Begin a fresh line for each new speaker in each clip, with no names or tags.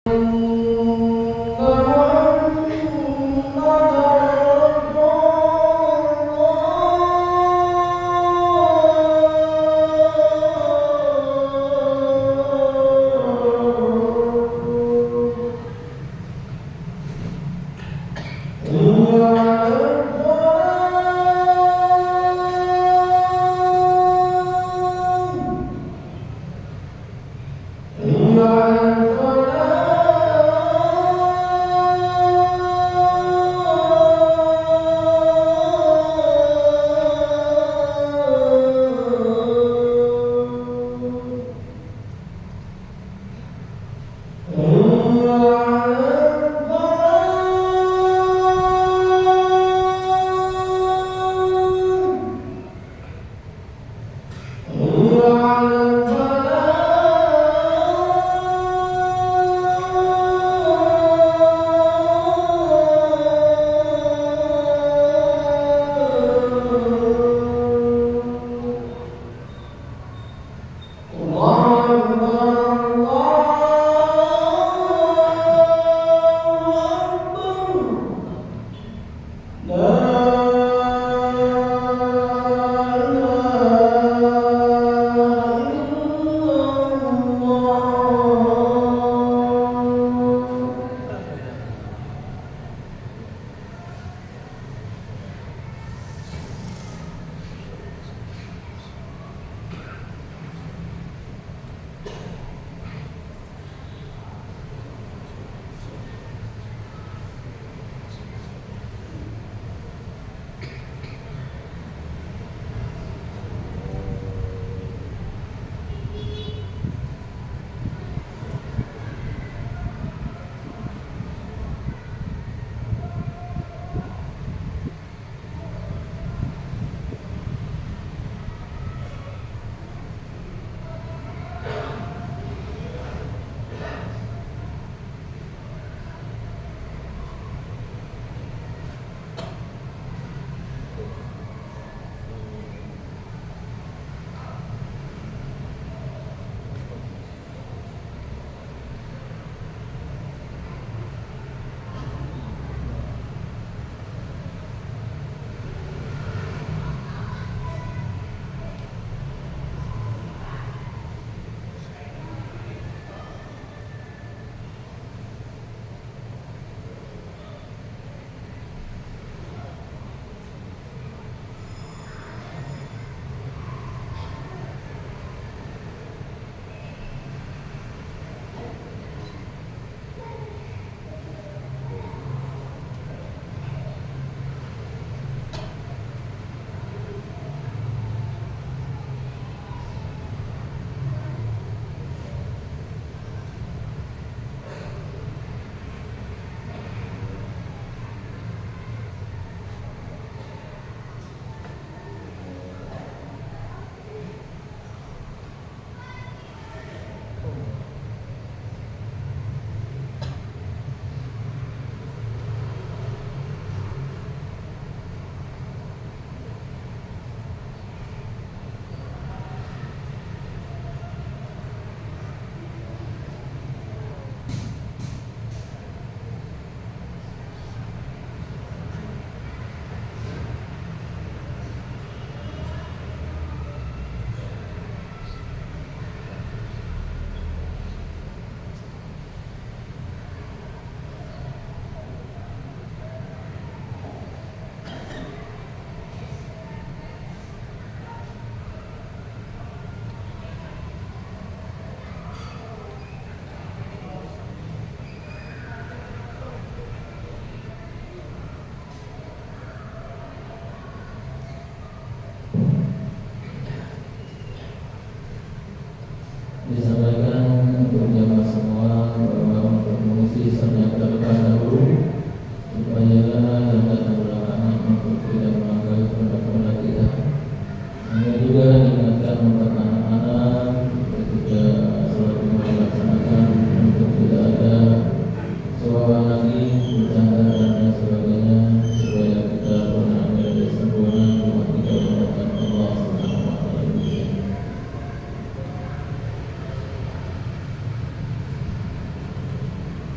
Allah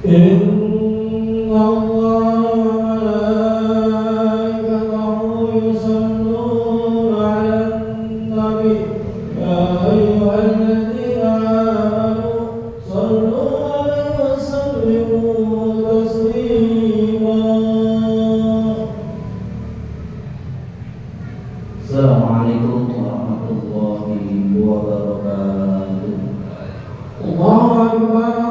إن الله وملائكته يصلون على النبي يا أيها الذين آمنوا صلوا عليه وسلموا تسليما.
Assalamualaikum warahmatullahi wabarakatuh.
Allahu Akbar.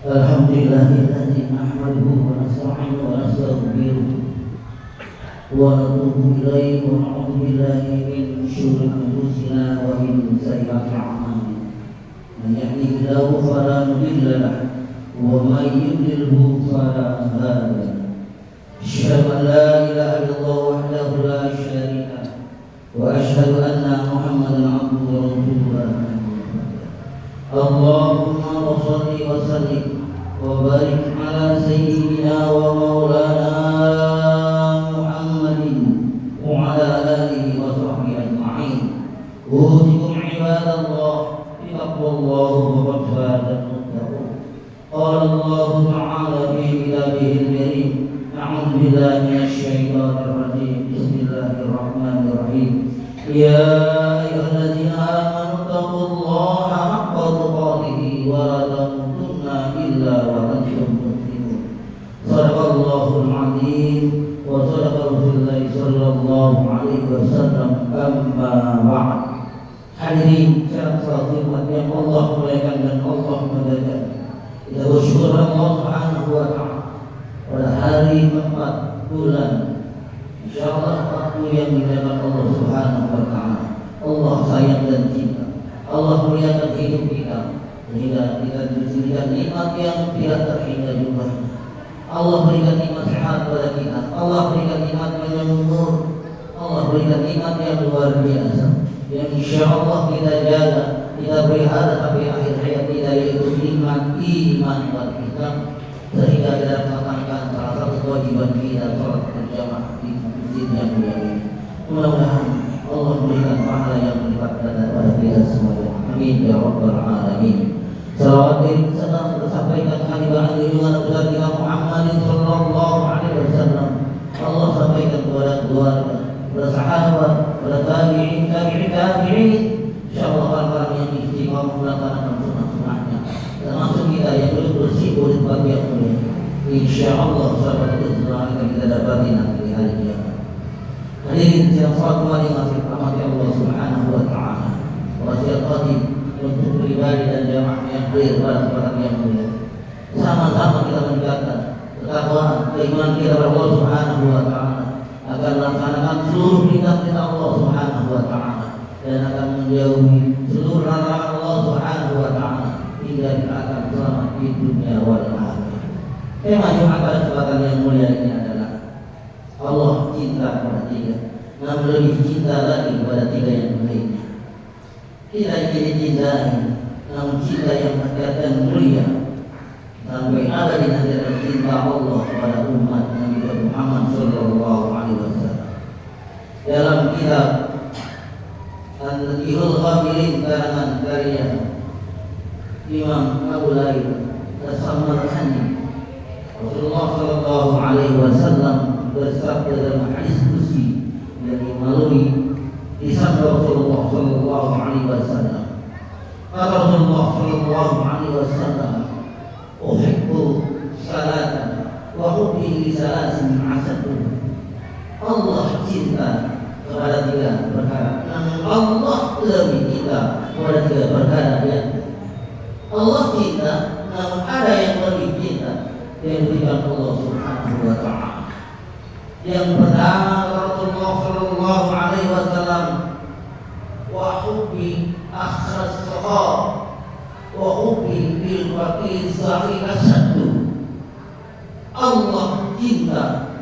Alhamdulillahilladzi nahmaduhu wa nasta'inuhu wa nastaghfiruh wa natubu ilaihi wa na'udzu billahi min syururi anfusina wa min sayyiati a'malina. Man yahdihillahu fala mudilla lahu wa man yudlilhu fala hadiya lahu. Asyhadu an la ilaha illallah wahdahu la syarika lahu wa asyhadu anna Muhammadan 'abduhu wa rasuluh. Allahumma shalli wa sallim wa barik ala sayyidina wa maulana Muhammadin wa ala alihi wa sahbihi ajma'in. Usikum ibadallah bittaqwallah wa qad fazal muttaqun. Qala Allah ta'ala fi kitabihil karim. A'udzu billahi minasy syaithanir rajim. Bismillahirrahmanirrahim. Ya ayyuhalladzina amanu taqullaha haqqa tuqatih wa la tamutunna illa wa antum muslimun. Shadaqallahul 'azim wa shadaqa Rasulullah sallallahu alaihi wasallam. Amma ba'd. Hadirin yang salat yang Allah muliakan dan Allah muliakan. Kita bersyukur Allah Subhanahu wa ta'ala pada hari 4 bulan insyaallah waktu yang dimuliakan Allah Subhanahu wa ta'ala. Allah sayang dan cinta. Allah muliakan hidup kita sehingga kita diberikan nikmat yang tidak terhingga jumlahnya. Allah berikan nikmat sehat pada kita. Allah berikan nikmat yang umur. Allah berikan nikmat yang luar biasa yang insyaallah kita jaga, kita pelihara sampai akhir hayat kita, yaitu nikmat iman dan Islam, sehingga kita melaksanakan salah satu kewajiban kita, salat berjamaah di masjid yang mulia ini. Mudah-mudahan Allah memberikan pahala yang berlipat ganda pada kita semuanya. Amin ya rabbal alamin. Salawat dan salam tersampaikan kehadiran junjungan besar kita Muhammad sallallahu alaihi wasallam. Allah sampaikan kepada keluarga, kepada sahabat, kepada tabi'in, tabi'in. Insyaallah orang-orang yang istiqamah melaksanakan sunnah-sunnahnya, termasuk kita yang belum bersikup di tempat yang mulia. Insyaallah sahabat itu akan kita dapati nanti di hari kiamat. Hadirin yang salat kembali masih rahmati Allah Subhanahu wa ta'ala. Wasiat khatib untuk pribadi dan jamaah yang clear pada kesempatan yang mulia. Sama-sama kita meningkatkan ketakwaan, keimanan kita kepada Allah Subhanahu wa taala, akan melaksanakan seluruh perintah-perintah Allah Subhanahu wa taala dan akan menjauhi seluruh larangan Allah Subhanahu wa taala hingga kita akan selamat di dunia wal akhirah. Tema Jumat pada kesempatan yang mulia ini adalah Allah cinta kepada tiga, namun lebih cinta lagi kepada tiga yang lainnya. Kita ingin dicintai, namun cinta yang dekat dan mulia sampai ada di nanti cinta Allah kepada umat Nabi Muhammad Sallallahu Alaihi Wasallam. Dalam kitab An-Nathihul Ghafirin karangan karya Imam Abu Lail As-Samarqandi, Rasulullah Sallallahu Alaihi Wasallam bersabda dalam hadis qudsi yang melalui lisan Rasulullah Sallallahu Alaihi Wasallam. Kata Rasulullah Sallallahu Alaihi Wasallam, uhibbu salatan wa hubbi li salasin asatun. Allah cinta kepada tiga perkara, namun Allah lebih cinta kepada tiga perkara yang Allah cinta, namun ada yang lebih cinta yang diberikan Allah Subhanahu wa taala. Yang pertama Rasulullah Sallallahu Alaihi Wasallam, wa hubbi akhras sakhar wa hubbi bil faqir sahih asyaddu. Allah cinta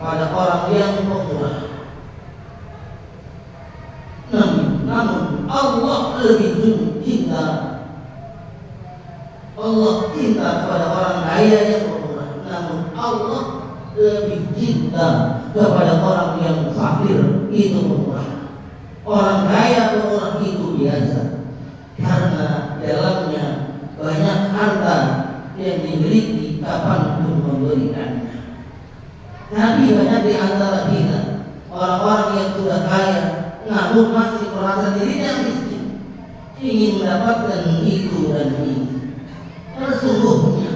pada orang yang pemurah, namun Allah lebih cinta kepada orang kaya yang pemurah, namun Allah lebih cinta kepada orang yang fakir itu pemurah. Orang kaya pemurah itu biasa karena dalamnya banyak harta yang dimiliki kapanpun memberikannya. Tapi banyak di antara kita orang-orang yang sudah kaya namun masih merasa dirinya miskin, ingin mendapatkan itu dan ini. Sesungguhnya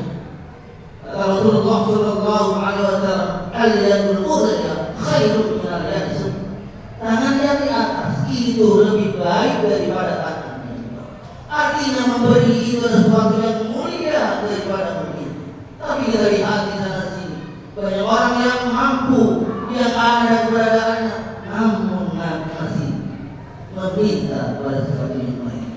Rasulullah Sallallahu Alaihi Wasallam, al-yadul ulya khairun min al-yadis sufla. Tangan yang di atas itu lebih baik daripada tangan yang di bawah. Artinya memberi itu sesuatu yang mulia daripada memberi. Tapi dari hati sana sini banyak orang yang mampu, yang ada keberadaannya, namun masih meminta kepada sesuatu yang lain.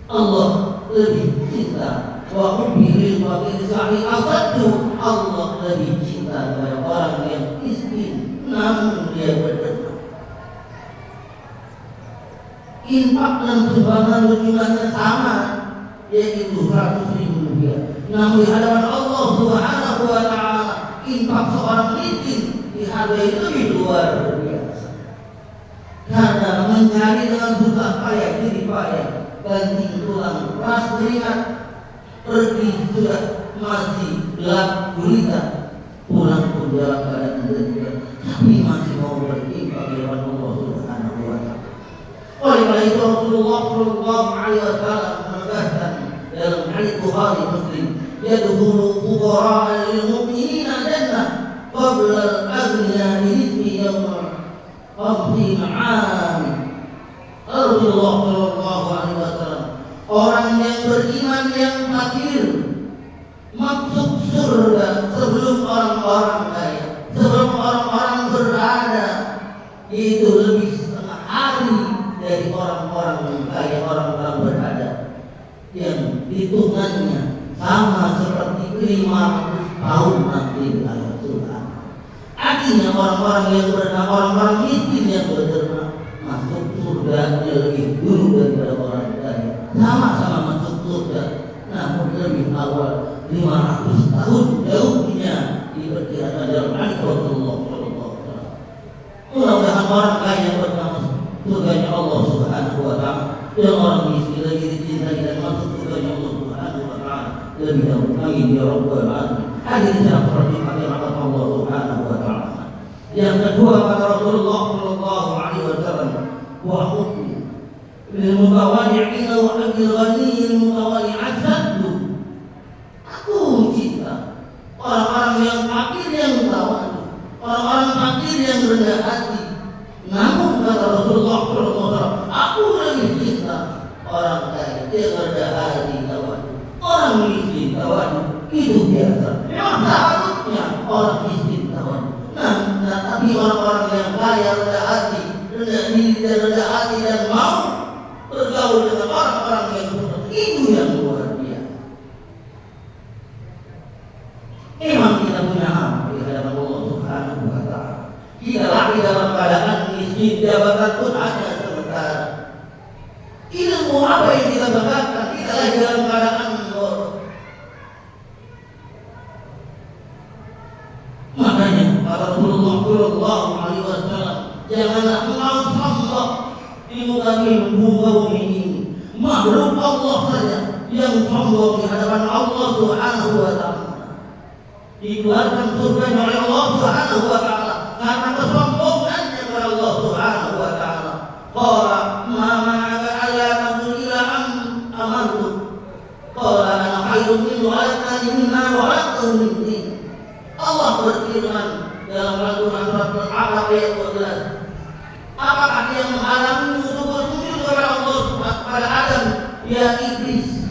Allah lebih cinta wa hubbi lil faqir sahih asaddu. Allah lebih cinta kepada orang yang miskin namun dia berderma. Infak dan sumbangan jumlahnya sama, yaitu 100.000 rupiah. Namun di hadapan Allah Subhanahu wa taala, infak seorang miskin dihargai lebih luar biasa. Karena mencari dengan susah payah, jadi payah, banting tulang, keras keringat, pergi sudah masih gelap gulita, pulang pun dalam keadaan terjadi, tapi masih mau berinfak di hadapan Allah Subhanahu wa taala. Oleh karena itu Rasulullah Sallallahu Alaihi Wasallam menegaskan dalam hadis Bukhari Muslim, yadkhulu fuqara lil mu'minina jannah qabla al-aghniya bi nisfi yawm 50 'am. Rasulullah Sallallahu Alaihi Wasallam, orang yang beriman yang fakir masuk surga sebelum orang-orang kaya, sebelum orang-orang berada, itu lebih setengah hari dari orang-orang kaya, orang-orang berada yang hitungannya sama seperti 500 tahun nanti di akhirat surga. Artinya orang-orang yang berderma, orang-orang miskin yang berderma masuk surga lebih dulu daripada orang kaya. Sama-sama masuk surga, namun lebih awal 500 tahun jauhnya diperkirakan dalam hadis Rasulullah Sallallahu Alaihi Wasallam. Mudah-mudahan orang kaya yang berderma surganya Allah Subhanahu wa taala, dan orang miskin lagi dicintai dan masuk surganya Allah Subhanahu wa taala lebih dahulu. Amin ya rabbal alamin. Hadirin yang dirahmati Allah Subhanahu wa taala. Yang kedua kata Rasulullah Sallallahu Alaihi Wasallam, wa hubbi lil mutawadi'ina wa hubbil ghaniyil mutawadi'atu. Aku cinta orang-orang yang fakir yang tawadu, orang-orang fakir yang rendah hati. Namun kata Rasulullah SAW, aku lebih cinta orang kaya yang rendah hati tawadu, orang miskin tawaduk itu biasa. Memang seharusnya orang miskin tawaduk. Nah, tapi orang-orang yang kaya, rendah hati, rendah diri dan rendah hati dan mau bergaul dengan orang-orang yang seperti itu yang luar biasa. Memang kita punya apa di hadapan Allah Subhanahu wa Ta'ala. Kita lahir dalam keadaan miskin, jabatan pun hanya sementara. Ilmu apa yang kita banggakan, kita lahir dalam keadaan makanya kata Rasulullah Shallallahu Alaihi Wasallam, janganlah engkau sombong di muka bumi ini. Makhluk Allah saja yang sombong di hadapan Allah Subhanahu Wa Taala dikeluarkan surga oleh Allah Subhanahu Wa Taala karena kesombongannya kepada Allah Subhanahu Wa Taala. Qala ma ma'aka alla taqul ila amantu. Qala ana khairun min wa'atani minna wa'atun minni. Allah berfirman dalam Al-Quran surat Al-A'raf ayat 12. Apakah yang menghalangimu sujud kepada Allah kepada Adam? Ya iblis.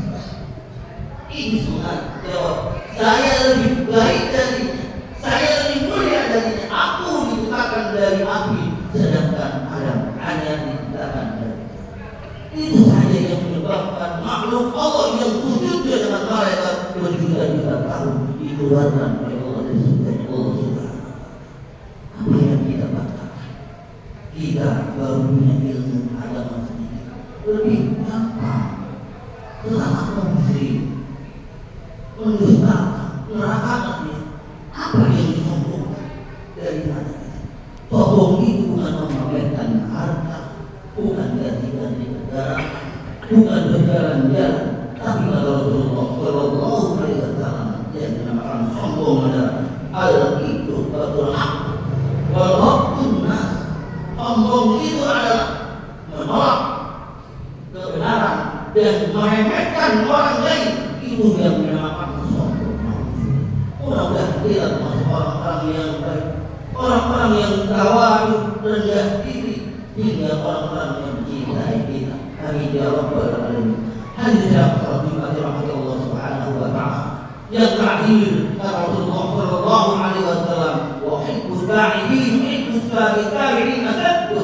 Iblis menjawab, saya lebih baik darinya, saya lebih mulia darinya. Aku diciptakan dari api, sedangkan Adam hanya diciptakan dari. Itu saja yang menyebabkan makhluk Allah yang sujudnya dengan malaikat berjuta-juta tahun dikeluarkan oleh Allah dari surga Allah Subhanahu. Apa yang kita banggakan? Kita baru punya ilmu agama sedikit, lebih gampang sesama muslim mendustakan, merakakan dia. Apa yang disombongkan dari mana kita? Sombong itu bukan memamerkan harta, bukan ganti-ganti negara, bukan berjalan-jalan, tapi kata Rasulullah Shallallahu Alaihi Wasallam yang dinamakan sombong adalah al-kibru wal haq wal haqqun nas. Sombong itu adalah menolak kebenaran dan meremehkan orang lain. Itu yang dinamakan sombong. Mudah-mudahan kita termasuk orang-orang yang baik, orang-orang yang tawadhu, rendah diri, hingga orang-orang yang mencintai kita. Amin ya rabbal alamin. Hadis yang terjadi rahmat Allah Subhanahu wa Ta'ala. Yang terakhir kata Rasulullah Shallallahu Alaihi Wasallam, wa hibbu ta'ihin hibbu ta'ihin asaddu.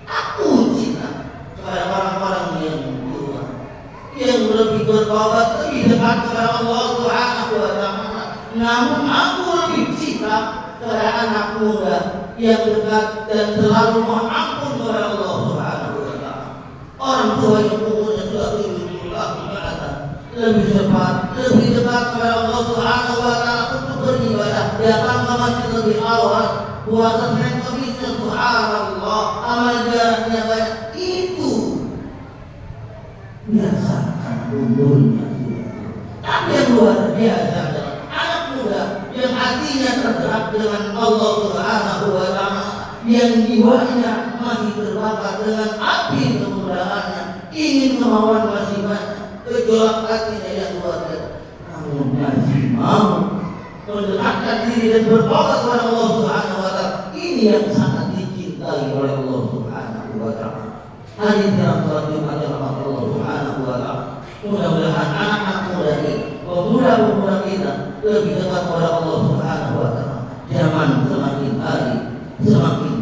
Aku cinta kepada orang-orang yang berdoa, yang lebih bertobat, lebih dekat kepada Allah Subhanahu wa Ta'ala. Namun aku lebih cinta kepada anak muda yang dekat dan selalu mohon ampun kepada Allah Subhanahu wa Ta'ala. Orang tua yang umurnya sudah 70 tahun ke atas lebih cepat, lebih dekat kepada Allah Subhanahu wa Ta'ala untuk beribadah, datang ke masjid lebih awal, puasa Senin Kamis, subhanallah, amal jaraknya banyak. Itu biasa karena umurnya sudah. Tapi yang luar biasa adalah anak muda yang hatinya tergerak dengan Allah Subhanahu wa Ta'ala, yang jiwanya masih terbakar dengan api kemudahannya, ingin kemauan masih banyak, gejolak hatinya yang luar biasa, namun masih mau mendekatkan diri dan bertobat kepada Allah Subhanahu wa Ta'ala. Ini yang sangat dicintai oleh Allah Subhanahu wa Ta'ala. Hadis dalam surat Jumat rahmat Allah Subhanahu wa Ta'ala. Mudah-mudahan anak-anak muda ini, pemuda-pemuda kita lebih dekat kepada Allah Subhanahu wa Ta'ala. Zaman semakin hari semakin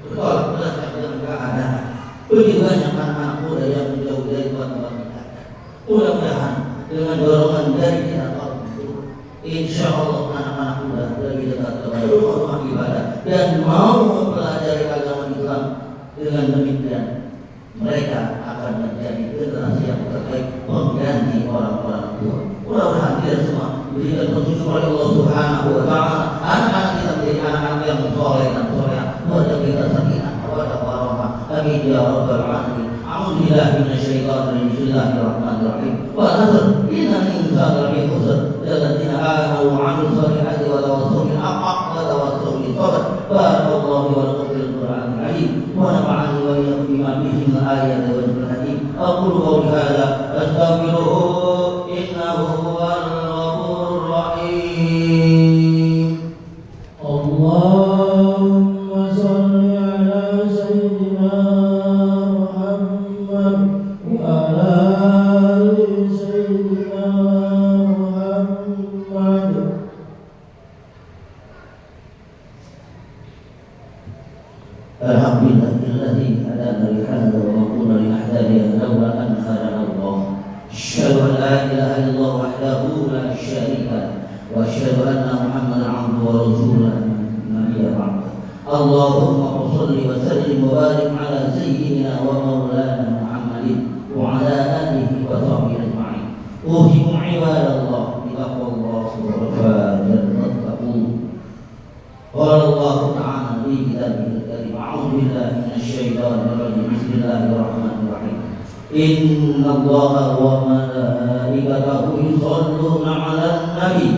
bertolak belakang dengan keadaan. Begitu banyak anak-anak muda yang menjauh dari tempat ibadah. Mudah-mudahan dengan dorongan dari kita insya Allah anak-anak muda lebih dekat kepada rumah ibadah dan mau mempelajari agama Islam. Dengan demikian mereka akan menjadi generasi yang terbaik, mengganti orang-orang tua. Mudah-mudahan kita semua diberikan petunjuk oleh Allah Subhanahu wa Ta'ala. Anak-anak kita menjadi anak-anak yang soleh dan soleh, keluarga kita sakinah, keluarga warahmah. Amin ya rabbal alamin. A'udzubillahi minasyaitonir rajim. Bismillahirrahmanirrahim. Wa asr innal insana lafi khusr. Alladzina amanu wa 'amilus solihati wa tawassaw bil haqqi wa tawassaw bis sabr. Barakallahu wa lakum fil Qur'anil 'azim. Wa nafa'ani wa iyyakum bima fihi min ayati wa dhikril hakim. Aqulu qawli hadza astaghfiruhu innahu huwal ghafurur rahim.
Allahumma shalli ala sayyidina Muhammad wa ala ali sayyidina
وأشهد أن محمدا عبده ورسوله نبي بعده. اللهم صل وسلم وبارك على سيدنا ومولانا محمد وعلى آله وصحبه أجمعين. أوصيكم عباد الله بتقوى الله وتقون. قال الله تعالى في كتابه الكريم: أعوذ بالله من الشيطان الرجيم. بسم الله الرحمن الرحيم. إن الله وملائكته يصلون على النبي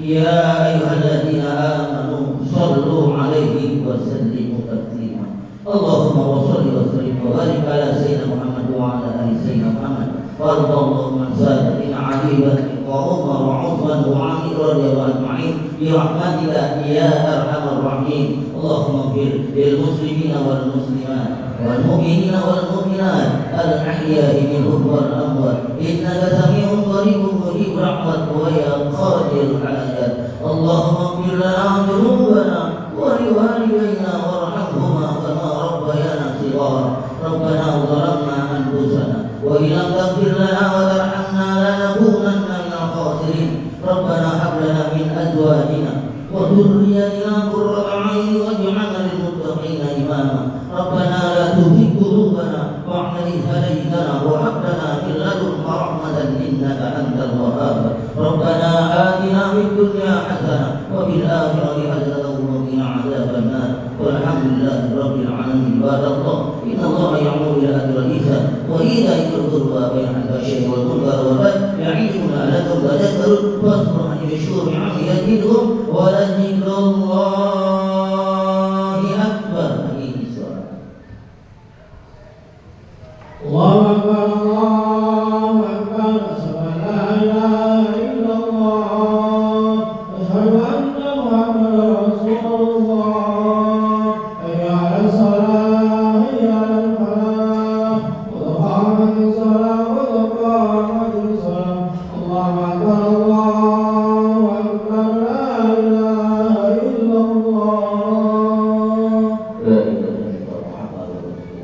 يا أيها الذين آمنوا صلوا عليه وسلموا تسليما. اللهم صل وسلم وبارك على سيدنا محمد وعلى آل سيدنا محمد. وارض اللهم عن سادتنا علي وعمر وعثمان وعلي رضي الله أجمعين برحمتك يا أرحم الراحمين. اللهم اغفر للمسلمين والمسلمات والمؤمنين والمؤمنات الأحياء منهم والأموات إنك سميع قريب مجيب رحمتك ويا قاضي الحاجات. اللهم اغفر لنا ذنوبنا ولوالدينا وارحمهما كما ربيانا صغارا. ربنا ظلمنا أنفسنا وإن لم تغفر لنا وترحمنا لنكونن من الخاسرين. ربنا هب لنا من أزواجنا وذريتنا قرة أعين واجعلنا للمتقين إماما. ربنا لا تزغ قلوبنا بعد إذ هديتنا وهب لنا من لدنك رحمة إنك أنت الوهاب. ربنا آتنا في الدنيا حسنة وفي الآخرة حسنة وقنا عذاب النار. والحمد لله رب العالمين. عباد الله إن الله يأمر بالعدل والإحسان وإيتاء ذي القربى وينهى عن الفحشاء والمنكر والبغي يعظكم لعلكم تذكرون. فاذكروا بشكر عن يزدكم ولذكر الله أكبر.
الله أكبر الله أكبر. أشهد أن لا إله إلا الله أشهد أن محمدا رسول الله. حي على الصلاة حي على الفلاح قد قامت الصلاة قد قامت الصلاة. الله أكبر الله أكبر. لا إله إلا الله.
لا إله إلا محمد رسول الله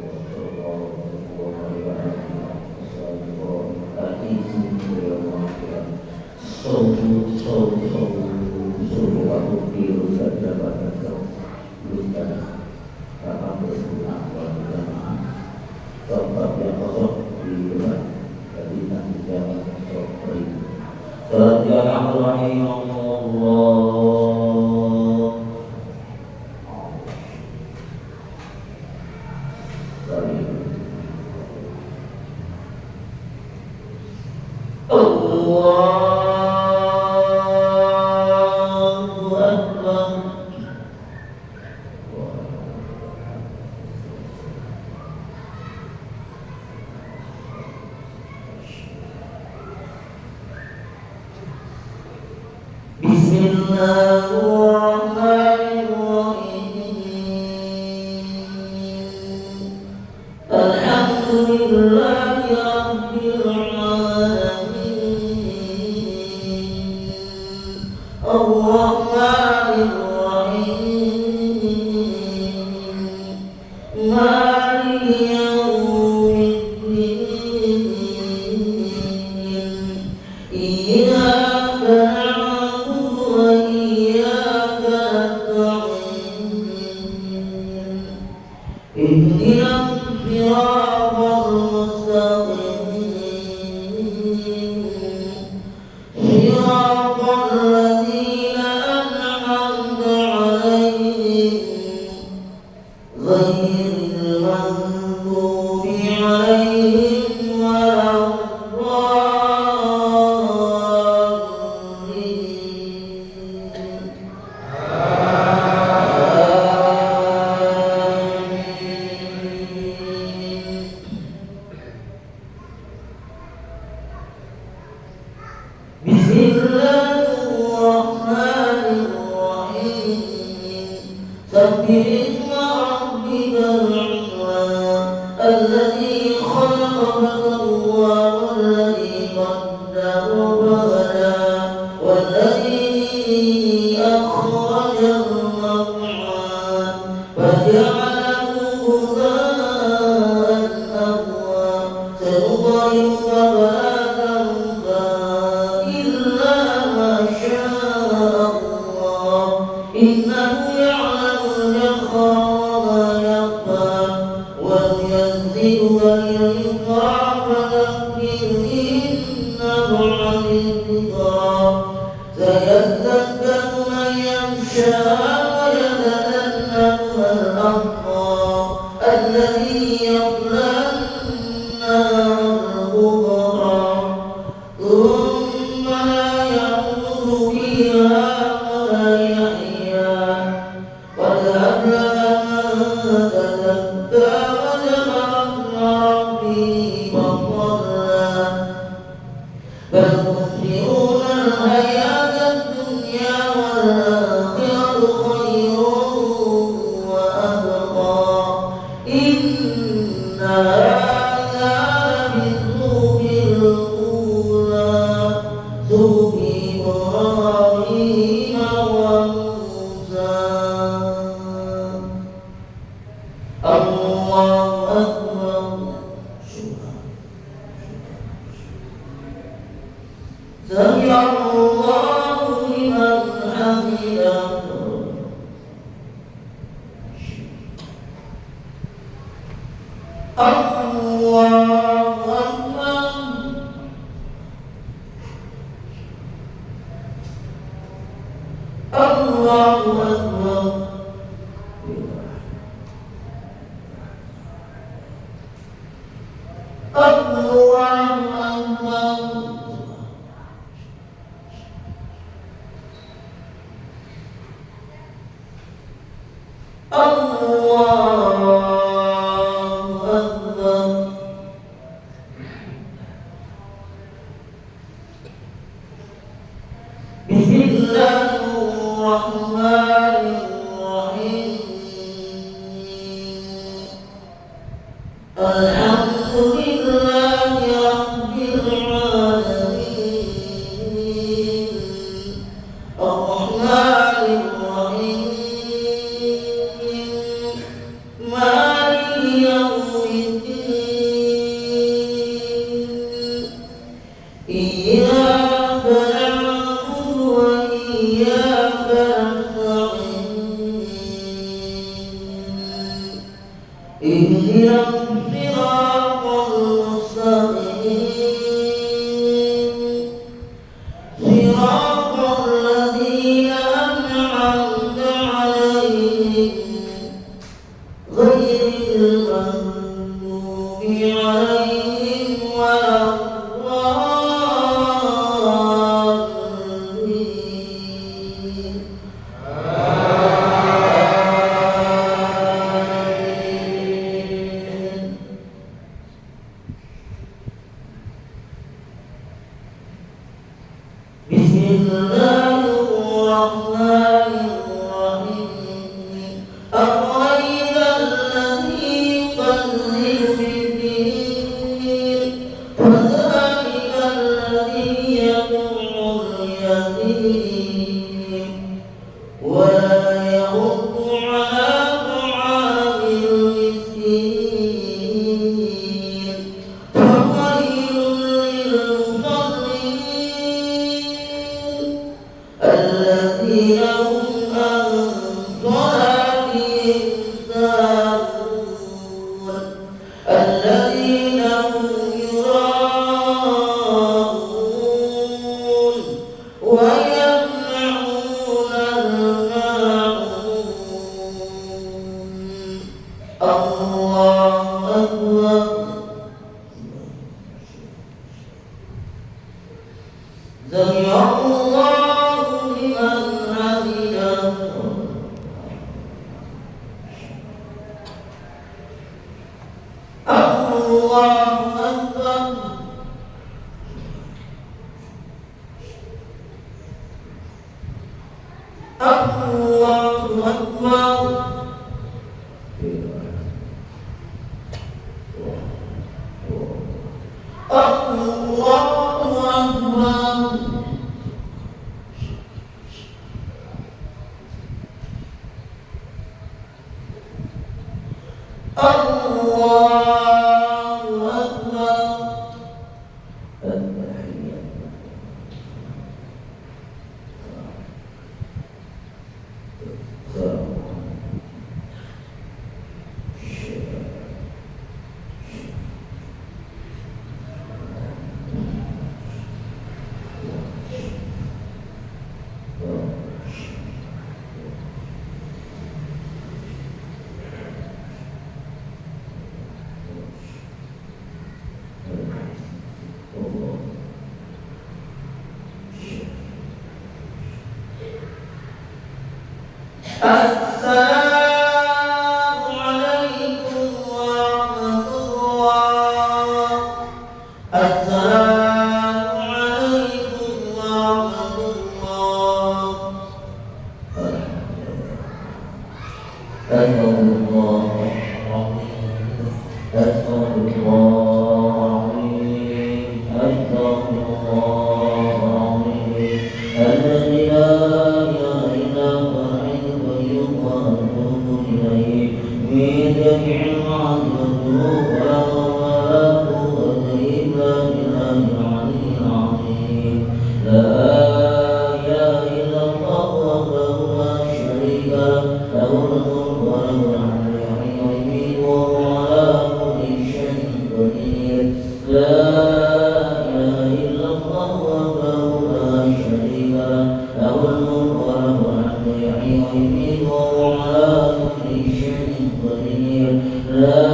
إلا ما شاء ويذكر من يخشى ويتذكر من أخطى الذي يصلى النار الكبرى ثم لا يموت فيها ولا يحيا قد أفلح من تزكى وذكر اسم ربه فصلى بل تؤثرون الحياة الدنيا والآخرة خير وأبقى إن هذا لبالصحف الأولى صحف إبراهيم وموسى الله أكبر سمع الله لمن حمده الله أكبر الله أكبر الله أكبر بسم الله الرحمن الرحيم الحمد لله رب العالمين الرحمن الرحيم مالك يوم الدين إياك نعبد وإياك نستعين اهدنا الصراط المستقيم صراط الذين أنعمت عليهم غير المغضوب عليهم ولا الضالين آمين. بسم الله الرحمن الرحيم أرأيت الذي يكذب بالدين فذلك الذي يدعو اليتيم ولا يحض على طعام المسكين فويل للمصلين الذين هم عن صلاتهم ساهون الذين هم يراءون ويمنعون الماعون الله أكبر سمع الله لمن حمده الله أكبر الله أكبر السلام عليكم ورحمة الله. السلام عليكم ورحمة الله. أستغفر الله العظيم. أستغفر الله العظيم. أستغفر الله العظيم. الذي لا إله إلا هو الحي القيوم وأتوب إليه من جميع الذنوب ولا قوة إلا بالله العلي العظيم. لا إله إلا الله وحده لا شريك له له الملك وله الحمد يحيي ويميت وهو على كل شيء قدير. لا إله إلا الله وحده لا شريك له له الملك وله الحمد يحيي ويميت وهو على كل شيء قدير. لا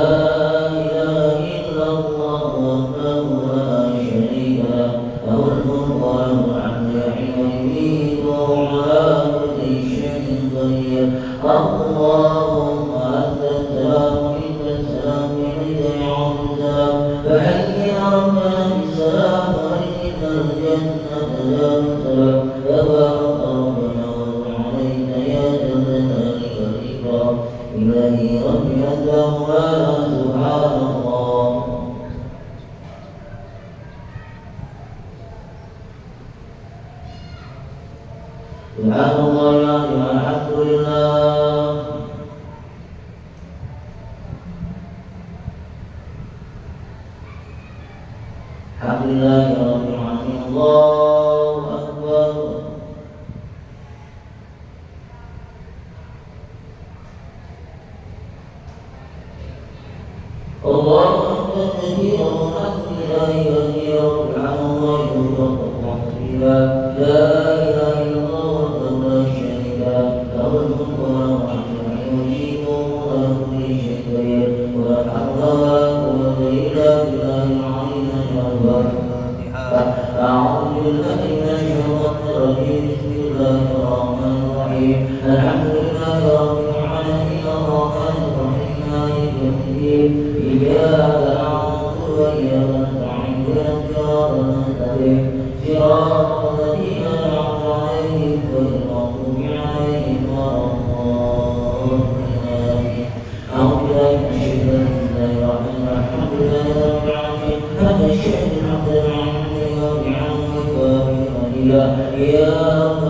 إله إلا الله وحده لا شريك له له الملك وله الحمد يحيي ويميت وهو على كل شيء قدير. اللهم أنت السلام ومنك السلام وإليك يعود السلام. فحينا ربنا بالسلام وإليك الجنة دار السلام. تبارك ربنا وارحم علينا يا ذا الجلال والإكرام. إلهي ربي أنت مولانا سبحان الله. سبحان الله العظيم. الحمد لله. الحمد لله رب العالمين. الله أكبر. الله أكبر كبيرا والحمد لله كثيرا سبحان الله بكرة وأصيلا. لا إله إلا الله وحده لا شريك له له الملك وله الحمد يحيي ويميت وهو على كل شيء قدير. ولا حول ولا قوة إلا بالله العلي الأكبر. أعوذ بالله من الشيطان الرجيم. بسم الله الرحمن الرحيم. الحمد لله رب العالمين الرحمن الرحيم مالك يوم الدين. إياك نعبد وإياك نستعين اهدنا الصراط المستقيم صراط الذين أنعمت عليهم غير المغضوب عليهم ولا الضالين. أعوذ بالله من الشيطان بسم الله الرحمن الرحيم. الحمد لله رب العالمين. هذا الشهر الحمد لله وبحمده وبحمدك يا رب